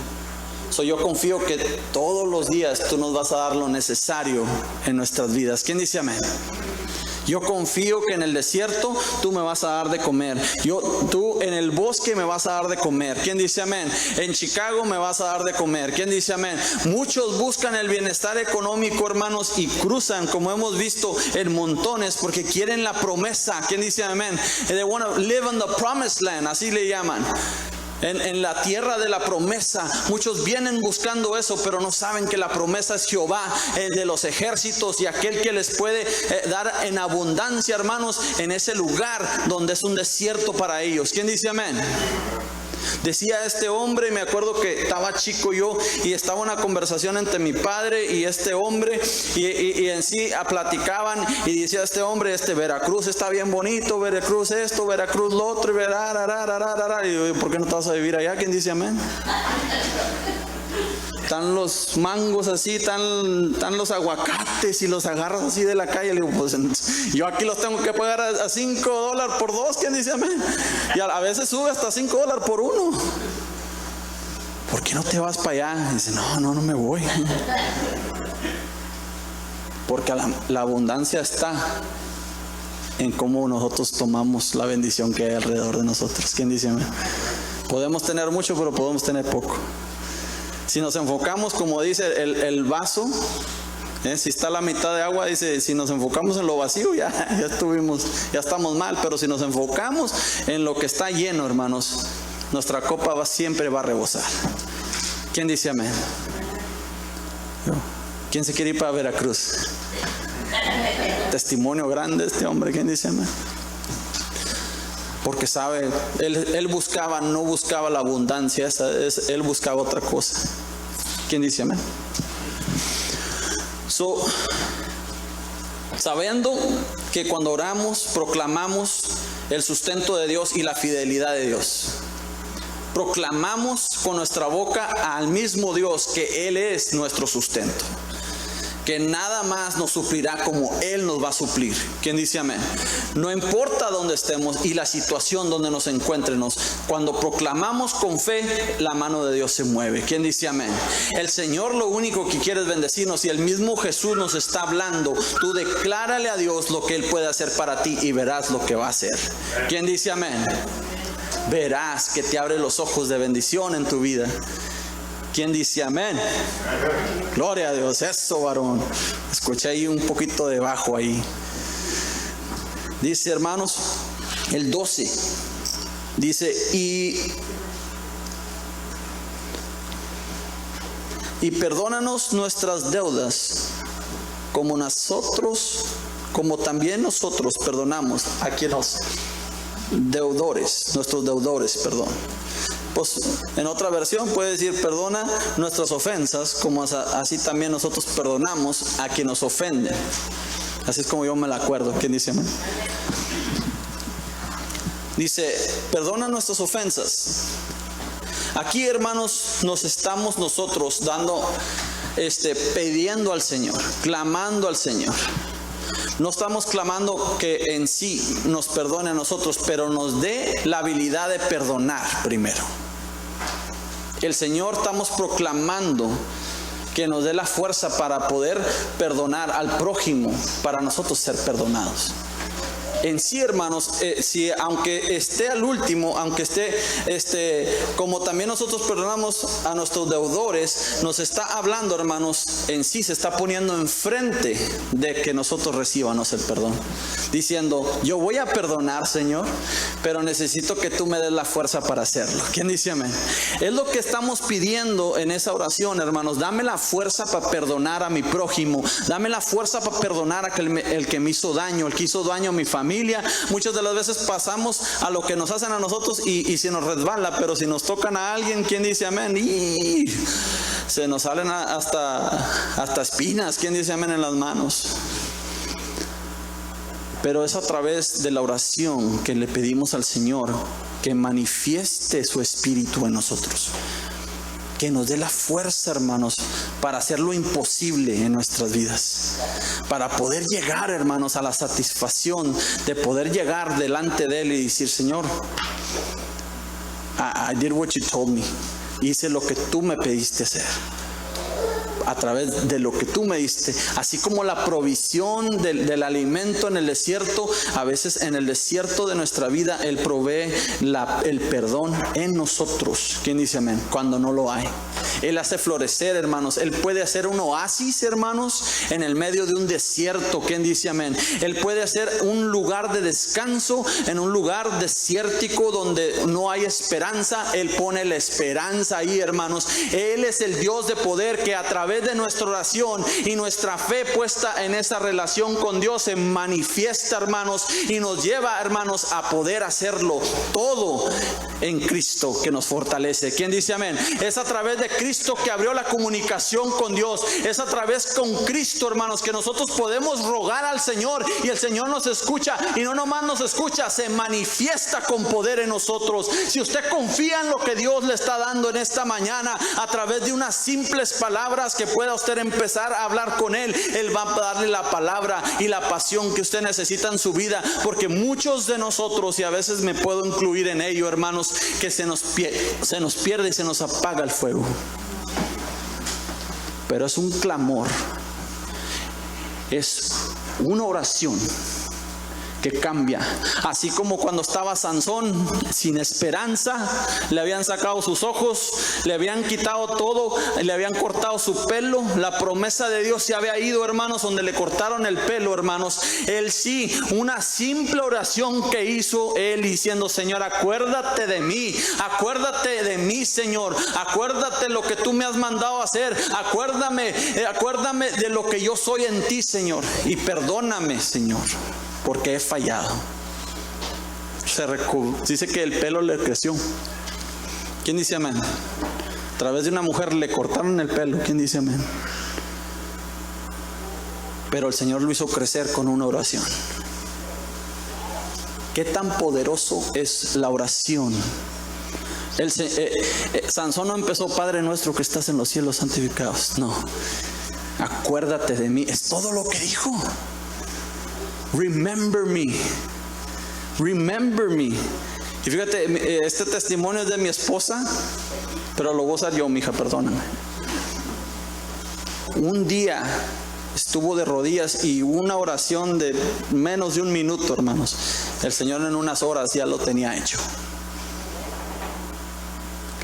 Yo confío que todos los días tú nos vas a dar lo necesario en nuestras vidas. ¿Quién dice amén? Yo confío que en el desierto tú me vas a dar de comer. Tú en el bosque me vas a dar de comer. ¿Quién dice amén? En Chicago me vas a dar de comer. ¿Quién dice amén? Muchos buscan el bienestar económico, hermanos, y cruzan, como hemos visto, en montones, porque quieren la promesa. ¿Quién dice amén? They want to live in the promised land, así le llaman. En la tierra de la promesa. Muchos vienen buscando eso, pero no saben que la promesa es Jehová, el de los ejércitos, y aquel que les puede dar en abundancia, hermanos, en ese lugar donde es un desierto para ellos. ¿Quién dice amén? Decía este hombre, me acuerdo que estaba chico yo, y estaba una conversación entre mi padre y este hombre, y en sí platicaban, y decía este hombre: Veracruz está bien bonito, Veracruz esto, Veracruz lo otro, y yo: ¿por qué no te vas a vivir allá? ¿Quién dice amén? Están los mangos así, están los aguacates, y los agarras así de la calle. Le digo: pues yo aquí los tengo que pagar a $5 por 2. ¿Quién dice amén? Y a veces sube hasta $5 por 1. ¿Por qué no te vas para allá? Y dice: no me voy. Porque la abundancia está en cómo nosotros tomamos la bendición que hay alrededor de nosotros. ¿Quién dice amén? Podemos tener mucho, pero podemos tener poco. Si nos enfocamos, como dice el vaso, si está la mitad de agua, dice: si nos enfocamos en lo vacío, ya estamos mal. Pero si nos enfocamos en lo que está lleno, hermanos, nuestra copa siempre va a rebosar. ¿Quién dice amén? ¿Quién se quiere ir para Veracruz? Testimonio grande este hombre. ¿Quién dice amén? Porque sabe, él no buscaba la abundancia, él buscaba otra cosa. ¿Quién dice amén? Sabiendo que cuando oramos, proclamamos el sustento de Dios y la fidelidad de Dios. Proclamamos con nuestra boca al mismo Dios que Él es nuestro sustento. Que nada más nos suplirá como Él nos va a suplir. ¿Quién dice amén? No importa dónde estemos y la situación donde nos encuentremos, cuando proclamamos con fe, la mano de Dios se mueve. ¿Quién dice amén? El Señor lo único que quiere es bendecirnos, y el mismo Jesús nos está hablando. Tú declárale a Dios lo que Él puede hacer para ti y verás lo que va a hacer. ¿Quién dice amén? verás que te abre los ojos de bendición en tu vida. ¿Quién dice amén? Gloria a Dios. Eso, varón. Escuché ahí un poquito de bajo ahí. Dice, hermanos, el 12. Dice, y perdónanos nuestras deudas, como también nosotros perdonamos a quienes nuestros deudores, perdón. Pues en otra versión puede decir, perdona nuestras ofensas, como así también nosotros perdonamos a quien nos ofende. Así es como yo me la acuerdo. ¿Quién dice amén? Dice, perdona nuestras ofensas. Aquí, hermanos, nos estamos nosotros pidiendo al Señor, clamando al Señor. No estamos clamando que en sí nos perdone a nosotros, pero nos dé la habilidad de perdonar primero. El Señor estamos proclamando que nos dé la fuerza para poder perdonar al prójimo, para nosotros ser perdonados. En sí, hermanos, si aunque esté al último, aunque esté como también nosotros perdonamos a nuestros deudores, nos está hablando, hermanos, en sí se está poniendo enfrente de que nosotros recibamos el perdón, diciendo, yo voy a perdonar, Señor, pero necesito que tú me des la fuerza para hacerlo. ¿Quién dice amén? Es lo que estamos pidiendo en esa oración, hermanos. Dame la fuerza para perdonar a mi prójimo, dame la fuerza para perdonar a el que me hizo daño, el que hizo daño a mi familia. Muchas de las veces pasamos a lo que nos hacen a nosotros y se nos resbala, pero si nos tocan a alguien, ¿quién dice amén? ¡Y! Se nos salen hasta espinas, ¿quién dice amén? En las manos. Pero es a través de la oración que le pedimos al Señor que manifieste su espíritu en nosotros, que nos dé la fuerza, hermanos, para hacer lo imposible en nuestras vidas, para poder llegar, hermanos, a la satisfacción de poder llegar delante de Él y decir, Señor, I did what you told me. Hice lo que tú me pediste hacer. A través de lo que tú me diste, así como la provisión del alimento en el desierto. A veces en el desierto de nuestra vida Él provee el perdón en nosotros. ¿Quién dice amén? Cuando no lo hay, Él hace florecer, hermanos. Él puede hacer un oasis, hermanos, en el medio de un desierto. ¿Quién dice amén? Él puede hacer un lugar de descanso en un lugar desértico donde no hay esperanza. Él pone la esperanza ahí, hermanos. Él es el Dios de poder que a través de nuestra oración y nuestra fe puesta en esa relación con Dios se manifiesta, hermanos, y nos lleva, hermanos, a poder hacerlo todo en Cristo que nos fortalece. ¿Quién dice amén? Es a través de Cristo que abrió la comunicación con Dios. Es a través con Cristo, hermanos, que nosotros podemos rogar al Señor y el Señor nos escucha, y no nomás nos escucha, se manifiesta con poder en nosotros. Si usted confía en lo que Dios le está dando en esta mañana, a través de unas simples palabras que pueda usted empezar a hablar con Él, Él va a darle la palabra y la pasión que usted necesita en su vida, porque muchos de nosotros, y a veces me puedo incluir en ello, hermanos, que se nos pierde y se nos apaga el fuego. Pero es un clamor, es una oración que cambia. Así como cuando estaba Sansón sin esperanza, le habían sacado sus ojos, le habían quitado todo, le habían cortado su pelo, la promesa de Dios se había ido, hermanos, donde le cortaron el pelo, hermanos. Él sí, una simple oración que hizo él diciendo, Señor, acuérdate de mí, Señor, acuérdate lo que tú me has mandado a hacer, acuérdame de lo que yo soy en ti, Señor, y perdóname, Señor, porque he fallado. Dice que el pelo le creció. ¿Quién dice amén? A través de una mujer le cortaron el pelo. ¿Quién dice amén? Pero el Señor lo hizo crecer con una oración. ¿Qué tan poderoso es la oración? Sansón no empezó, Padre nuestro que estás en los cielos, santificados. No, acuérdate de mí. Es todo lo que dijo. Remember me. Remember me. Y fíjate, este testimonio es de mi esposa, pero lo voy a usar yo, mija, perdóname. Un día estuvo de rodillas y una oración de menos de un minuto, hermanos. El Señor en unas horas ya lo tenía hecho.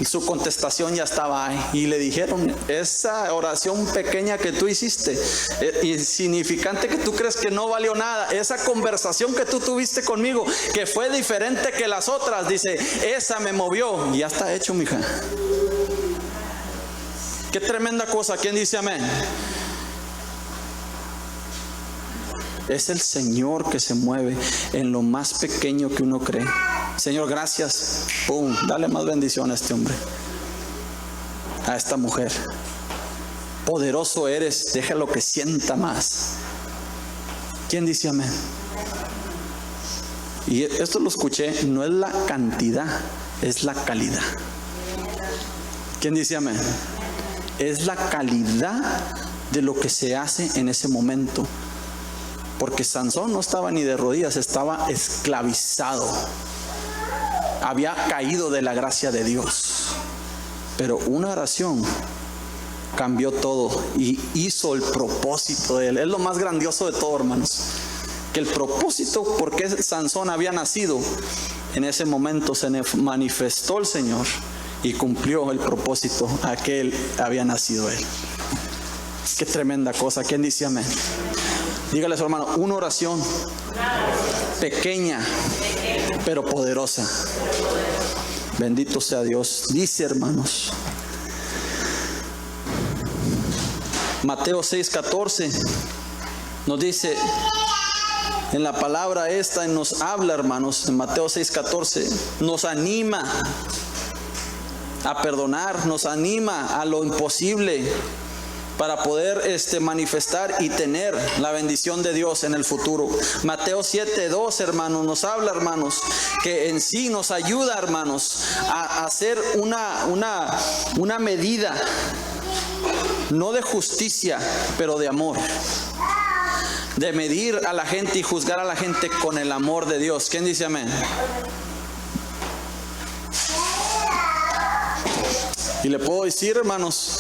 Su contestación ya estaba ahí y le dijeron: esa oración pequeña que tú hiciste, insignificante, que tú crees que no valió nada, esa conversación que tú tuviste conmigo, que fue diferente que las otras, dice, esa me movió. Y ya está hecho, mija. Qué tremenda cosa. ¿Quién dice amén? Es el Señor que se mueve en lo más pequeño que uno cree. Señor, gracias. ¡Pum! Dale más bendición a este hombre, a esta mujer. Poderoso eres, déjalo que sienta más. ¿Quién dice amén? Y esto lo escuché, no es la cantidad, es la calidad. ¿Quién dice amén? Es la calidad de lo que se hace en ese momento. Porque Sansón no estaba ni de rodillas, estaba esclavizado. Había caído de la gracia de Dios. Pero una oración cambió todo y hizo el propósito de él. Es lo más grandioso de todo, hermanos. Que el propósito por qué Sansón había nacido, en ese momento se manifestó el Señor y cumplió el propósito a que él había nacido él. Qué tremenda cosa. ¿Quién dice amén? Dígale a su hermano: una oración pequeña pero poderosa. Bendito sea Dios. Dice, hermanos, Mateo 6:14 nos dice, en la palabra esta nos habla, hermanos, en Mateo 6:14 nos anima a perdonar, nos anima a lo imposible para poder manifestar y tener la bendición de Dios en el futuro. Mateo 7:2, hermanos, nos habla, hermanos, que en sí nos ayuda, hermanos, a hacer una medida, no de justicia, pero de amor. De medir a la gente y juzgar a la gente con el amor de Dios. ¿Quién dice amén? Y le puedo decir, hermanos,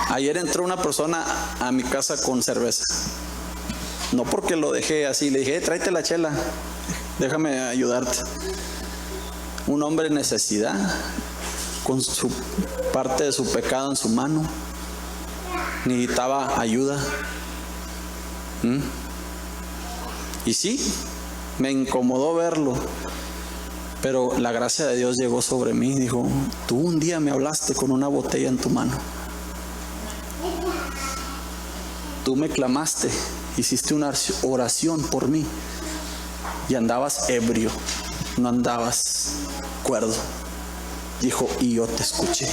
ayer entró una persona a mi casa con cerveza. No porque lo dejé así, le dije, tráete la chela, déjame ayudarte. Un hombre en necesidad, con su parte de su pecado en su mano, necesitaba ayuda. Y sí, me incomodó verlo, pero la gracia de Dios llegó sobre mí. Dijo, tú un día me hablaste con una botella en tu mano. Tú me clamaste, hiciste una oración por mí y andabas ebrio, no andabas cuerdo. Dijo, y yo te escuché.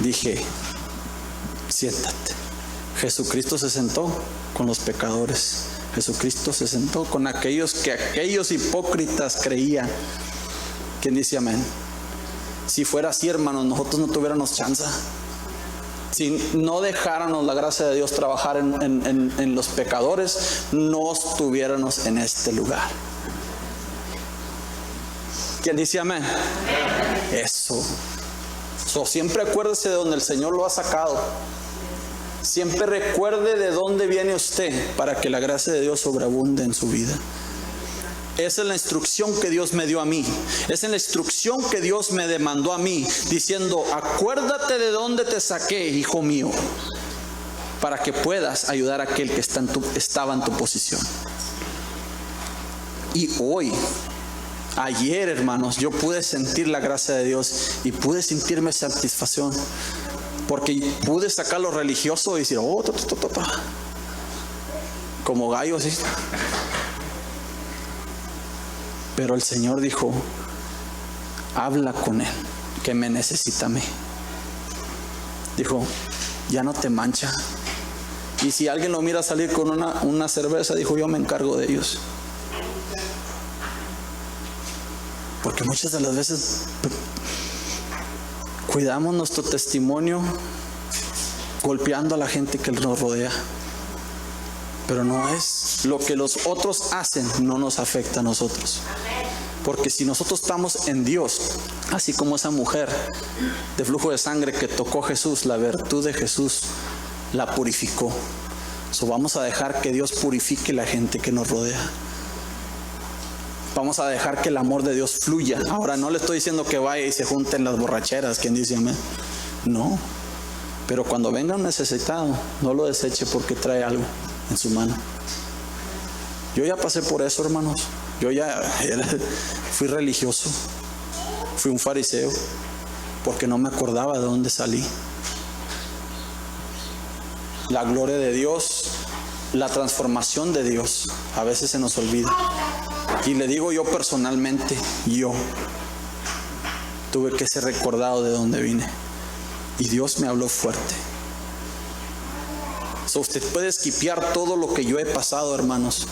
Dije, siéntate. Jesucristo se sentó con los pecadores. Jesucristo se sentó con aquellos hipócritas creían. ¿Quién dice amén? Si fuera así, hermanos, nosotros no tuviéramos chance. Si no dejáramos la gracia de Dios trabajar en los pecadores, no estuviéramos en este lugar. ¿Quién dice amén? Eso. Siempre acuérdese de donde el Señor lo ha sacado. Siempre recuerde de dónde viene usted para que la gracia de Dios sobreabunde en su vida. Esa es la instrucción que Dios me dio a mí. Esa es la instrucción que Dios me demandó a mí, diciendo, acuérdate de dónde te saqué, hijo mío, para que puedas ayudar a aquel que estaba en tu posición. Y hoy, ayer, hermanos, yo pude sentir la gracia de Dios y pude sentirme satisfacción. Porque pude sacar lo religioso y decir, como gallo así. Pero el Señor dijo, habla con él, que me necesita a mí. Dijo, ya no te mancha. Y si alguien lo mira salir con una cerveza, dijo, yo me encargo de ellos. Porque muchas de las veces cuidamos nuestro testimonio golpeando a la gente que nos rodea. Pero no es lo que los otros hacen, no nos afecta a nosotros. Porque si nosotros estamos en Dios, así como esa mujer de flujo de sangre que tocó a Jesús, la virtud de Jesús la purificó. Vamos a dejar que Dios purifique la gente que nos rodea, Vamos a dejar que el amor de Dios fluya. Ahora no le estoy diciendo que vaya y se junten las borracheras. ¿Quién dice amén? No. Pero cuando venga un necesitado, no lo deseche porque trae algo en su mano. Yo ya pasé por eso, hermanos. Yo ya fui religioso. Fui un fariseo porque no me acordaba de dónde salí. La gloria de Dios, la transformación de Dios, a veces se nos olvida. Y le digo yo personalmente, yo tuve que ser recordado de dónde vine. Y Dios me habló fuerte. Usted puede esquipear todo lo que yo he pasado, hermanos,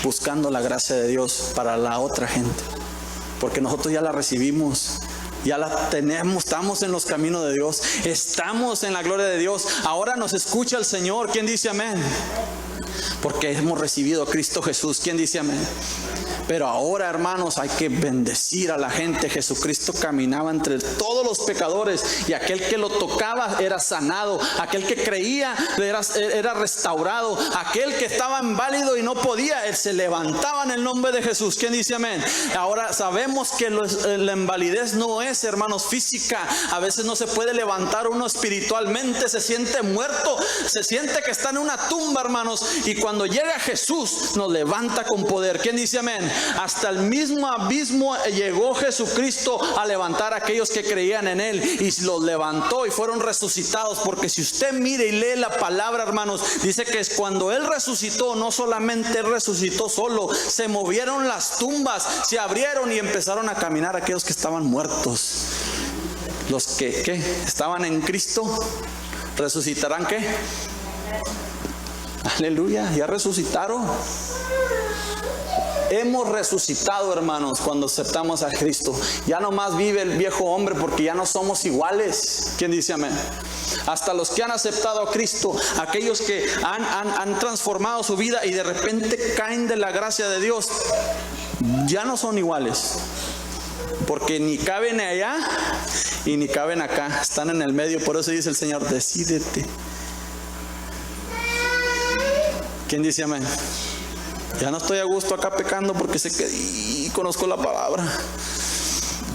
buscando la gracia de Dios para la otra gente. Porque nosotros ya la recibimos. Ya la tenemos, estamos en los caminos de Dios, estamos en la gloria de Dios. Ahora nos escucha el Señor. ¿Quién dice amén? Porque hemos recibido a Cristo Jesús. ¿Quién dice amén? Pero ahora, hermanos, hay que bendecir a la gente. Jesucristo caminaba entre todos los pecadores y aquel que lo tocaba era sanado, aquel que creía era restaurado, aquel que estaba inválido y no podía, él se levantaba en el nombre de Jesús. ¿Quién dice amén? Ahora sabemos que la invalidez no es, hermanos, física. A veces no se puede levantar uno espiritualmente, se siente muerto, se siente que está en una tumba, hermanos, y cuando llega Jesús nos levanta con poder. ¿Quién dice amén? Hasta el mismo abismo llegó Jesucristo a levantar a aquellos que creían en Él, y los levantó y fueron resucitados. Porque si usted mire y lee la palabra, hermanos, dice que es cuando Él resucitó, no solamente Él resucitó solo, se movieron las tumbas, se abrieron y empezaron a caminar aquellos que estaban muertos. Los que estaban en Cristo resucitarán. ¿Qué? Aleluya, ya resucitaron. Hemos resucitado, hermanos, cuando aceptamos a Cristo. Ya no más vive el viejo hombre, porque ya no somos iguales. ¿Quién dice amén? Hasta los que han aceptado a Cristo, aquellos que han transformado su vida y de repente caen de la gracia de Dios, ya no son iguales. Porque ni caben allá y ni caben acá. Están en el medio. Por eso dice el Señor, decídete. ¿Quién dice amén? Ya no estoy a gusto acá pecando porque sé que conozco la palabra.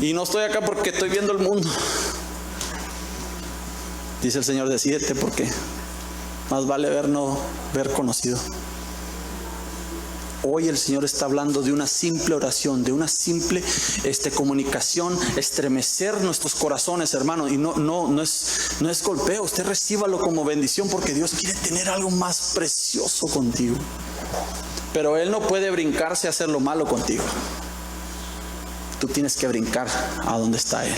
Y no estoy acá porque estoy viendo el mundo. Dice el Señor, decídete, porque más vale ver no ver conocido. Hoy el Señor está hablando de una simple oración, de una simple comunicación, estremecer nuestros corazones, hermano. Y no es golpeo. Usted recíbalo como bendición, porque Dios quiere tener algo más precioso contigo. Pero Él no puede brincarse a hacer lo malo contigo. Tú tienes que brincar a donde está Él.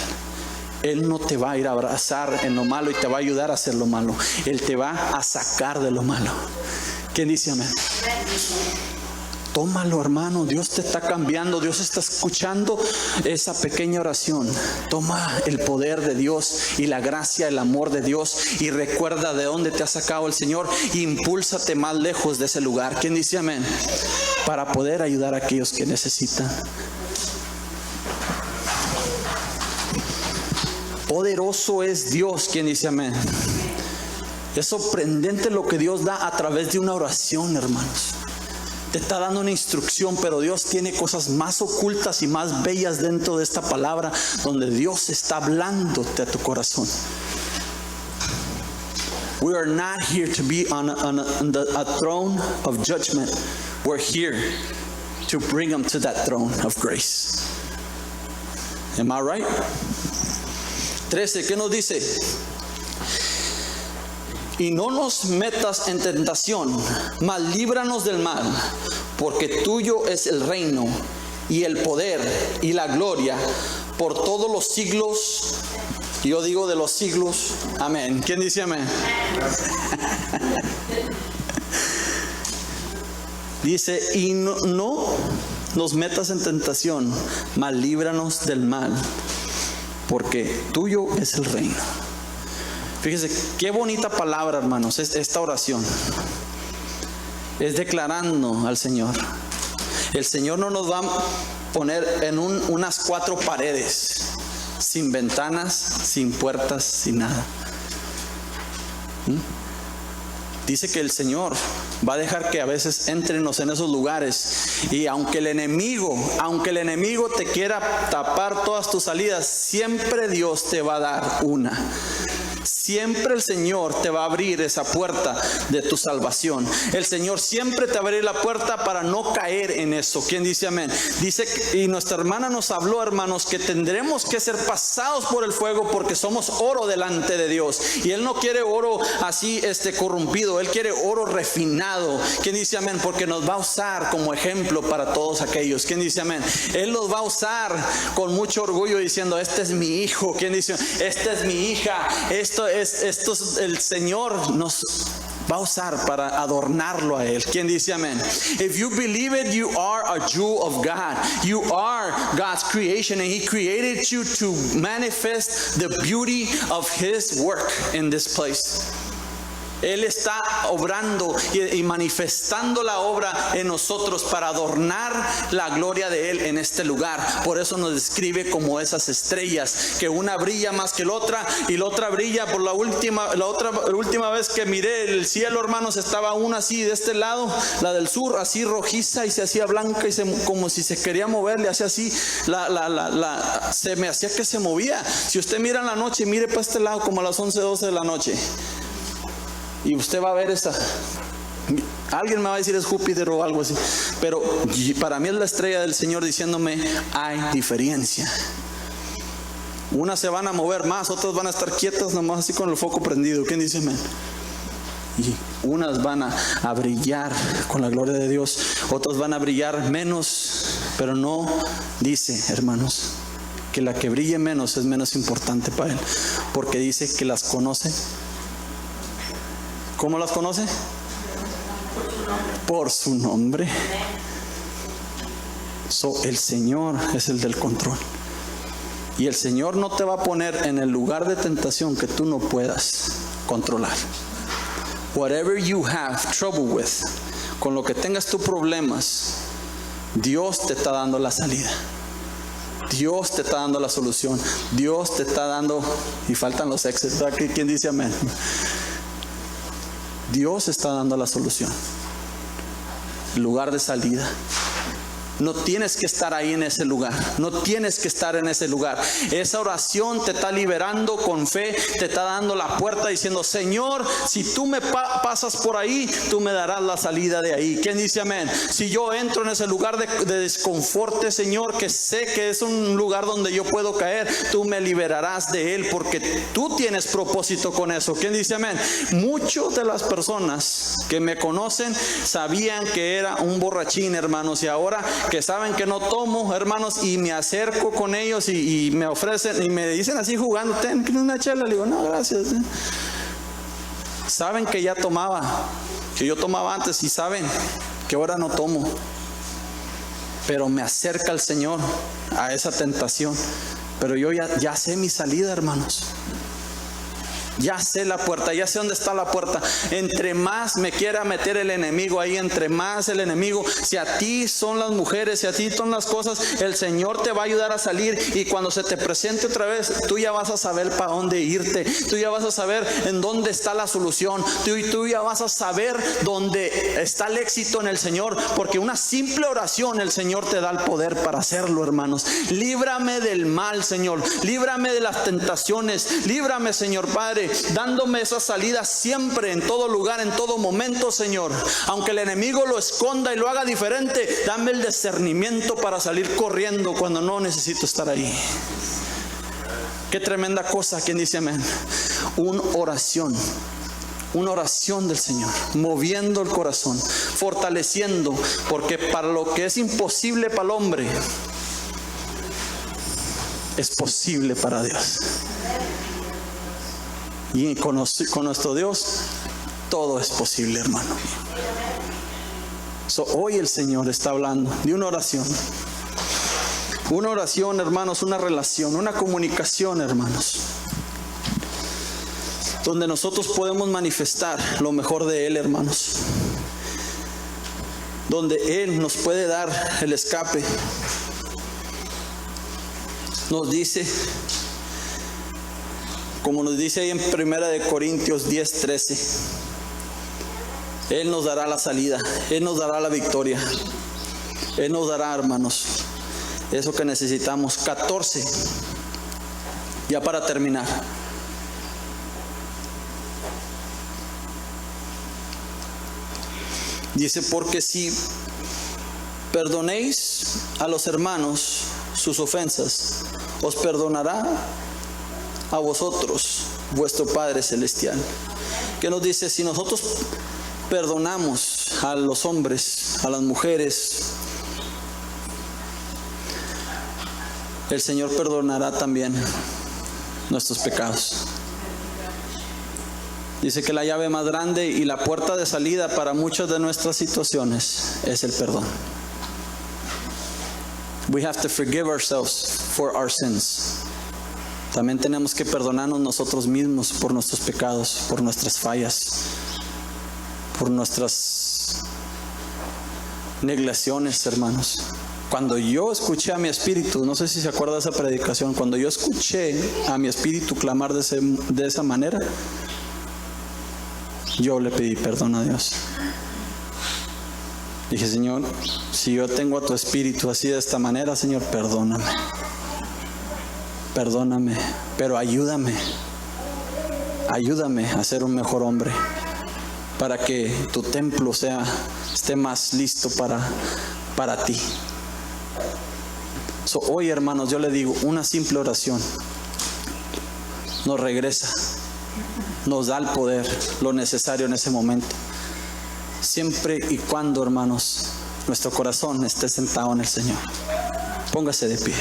Él no te va a ir a abrazar en lo malo y te va a ayudar a hacer lo malo. Él te va a sacar de lo malo. ¿Quién dice amén? Tómalo, hermano. Dios te está cambiando. Dios está escuchando esa pequeña oración. Toma el poder de Dios y la gracia, el amor de Dios, y recuerda de dónde te ha sacado el Señor. Impúlsate más lejos de ese lugar. ¿Quién dice amén? Para poder ayudar a aquellos que necesitan. Poderoso es Dios. ¿Quién dice amén? Es sorprendente lo que Dios da a través de una oración, hermanos. Te está dando una instrucción, pero Dios tiene cosas más ocultas y más bellas dentro de esta palabra, donde Dios está hablándote a tu corazón. We are not here to be on a throne of judgment. We're here to bring them to that throne of grace. Am I right? 13, ¿qué nos dice? Y no nos metas en tentación, mas líbranos del mal, porque tuyo es el reino y el poder y la gloria por todos los siglos. Yo digo de los siglos, amén. ¿Quién dice amén? Dice, y no nos metas en tentación, mas líbranos del mal, porque tuyo es el reino. Fíjese qué bonita palabra, hermanos, esta oración. Es declarando al Señor. El Señor no nos va a poner en unas 4 paredes, sin ventanas, sin puertas, sin nada. dice que el Señor va a dejar que a veces entrenos en esos lugares, y aunque el enemigo te quiera tapar todas tus salidas, siempre Dios te va a dar una. Siempre el Señor te va a abrir esa puerta de tu salvación. El Señor siempre te va a abrir la puerta para no caer en eso. ¿Quién dice amén? Dice, y nuestra hermana nos habló, hermanos, que tendremos que ser pasados por el fuego porque somos oro delante de Dios. Y Él no quiere oro así corrompido, Él quiere oro refinado. ¿Quién dice amén? Porque nos va a usar como ejemplo para todos aquellos. ¿Quién dice amén? Él nos va a usar con mucho orgullo diciendo, este es mi hijo. ¿Quién dice? Esta es mi hija. Esto el Señor nos va a usar para adornarlo a Él. ¿Quién dice amén? If you believe it, you are a jewel of God. You are God's creation, and He created you to manifest the beauty of His work in this place. Él está obrando y manifestando la obra en nosotros para adornar la gloria de Él en este lugar. Por eso nos describe como esas estrellas, que una brilla más que la otra, y la otra brilla por la última vez que miré el cielo, hermanos, estaba una así de este lado, la del sur, así rojiza, y se hacía blanca, y como si se quería mover, le hacía así, se me hacía que se movía. Si usted mira en la noche, mire para este lado como a las 11, 12 de la noche. Y usted va a ver esa. Alguien me va a decir es Júpiter o algo así, pero para mí es la estrella del Señor diciéndome, hay diferencia. Unas se van a mover más, otras van a estar quietas nomás así con el foco prendido. ¿Quién dice amén? Y unas van a brillar con la gloria de Dios, otras van a brillar menos, pero no dice, hermanos, que la que brille menos es menos importante para Él, porque dice que las conoce. ¿Cómo las conoce? Por su nombre. El Señor es el del control. Y el Señor no te va a poner en el lugar de tentación que tú no puedas controlar. Whatever you have trouble with, con lo que tengas tus problemas, Dios te está dando la salida. Dios te está dando la solución. Dios te está dando, y faltan los exes. ¿Quién dice amén? Dios está dando la solución, lugar de salida. No tienes que estar ahí en ese lugar. No tienes que estar en ese lugar. Esa oración te está liberando con fe. Te está dando la puerta diciendo, Señor, si tú me pasas por ahí, tú me darás la salida de ahí. ¿Quién dice amén? Si yo entro en ese lugar de desconforte, Señor, que sé que es un lugar donde yo puedo caer, tú me liberarás de él, porque tú tienes propósito con eso. ¿Quién dice amén? Muchas de las personas que me conocen sabían que era un borrachín, hermanos, y ahora que saben que no tomo, hermanos, y me acerco con ellos y me ofrecen y me dicen así jugando, ten una chela, le digo, no, gracias. Saben que ya tomaba, que yo tomaba antes, y saben que ahora no tomo, pero me acerca el Señor a esa tentación. Pero yo ya sé mi salida, hermanos. Ya sé la puerta, ya sé dónde está la puerta. Entre más me quiera meter el enemigo ahí, entre más el enemigo, si a ti son las mujeres, si a ti son las cosas, el Señor te va a ayudar a salir. Y cuando se te presente otra vez, tú ya vas a saber para dónde irte. Tú ya vas a saber en dónde está la solución. Tú ya vas a saber dónde está el éxito en el Señor, porque una simple oración el Señor te da el poder para hacerlo, hermanos. Líbrame del mal, Señor. Líbrame de las tentaciones. Líbrame, Señor Padre, dándome esa salida siempre, en todo lugar, en todo momento, Señor. Aunque el enemigo lo esconda y lo haga diferente, dame el discernimiento para salir corriendo cuando no necesito estar ahí. Qué tremenda cosa. ¿Quién dice amén? Una oración del Señor, moviendo el corazón, fortaleciendo, porque para lo que es imposible para el hombre, es posible para Dios. Y con nuestro Dios todo es posible, hermano. Hoy el Señor está hablando de una oración. Una oración, hermanos, una relación, una comunicación, hermanos, donde nosotros podemos manifestar lo mejor de Él, hermanos. Donde Él nos puede dar el escape. Nos dice, como nos dice ahí en 1 Corintios 10:13, Él nos dará la salida, Él nos dará la victoria, Él nos dará, hermanos, eso que necesitamos. 14, ya para terminar. Dice, porque si perdonéis a los hermanos sus ofensas, os perdonará a vosotros vuestro Padre Celestial. ¿Qué nos dice? Si nosotros perdonamos a los hombres, a las mujeres, el Señor perdonará también nuestros pecados. Dice que la llave más grande y la puerta de salida para muchas de nuestras situaciones es el perdón. We have to forgive ourselves for our sins. También tenemos que perdonarnos nosotros mismos por nuestros pecados, por nuestras fallas, por nuestras neglecciones, hermanos. Cuando yo escuché a mi espíritu, no sé si se acuerda de esa predicación, cuando yo escuché a mi espíritu clamar de esa manera, yo le pedí perdón a Dios. Dije, Señor, si yo tengo a tu espíritu así de esta manera, Señor, perdóname. Perdóname, pero ayúdame. Ayúdame a ser un mejor hombre, para que tu templo esté más listo para ti. Hoy, hermanos, yo le digo, una simple oración nos regresa, nos da el poder, lo necesario en ese momento. Siempre y cuando, hermanos, nuestro corazón esté sentado en el Señor. Póngase de pie.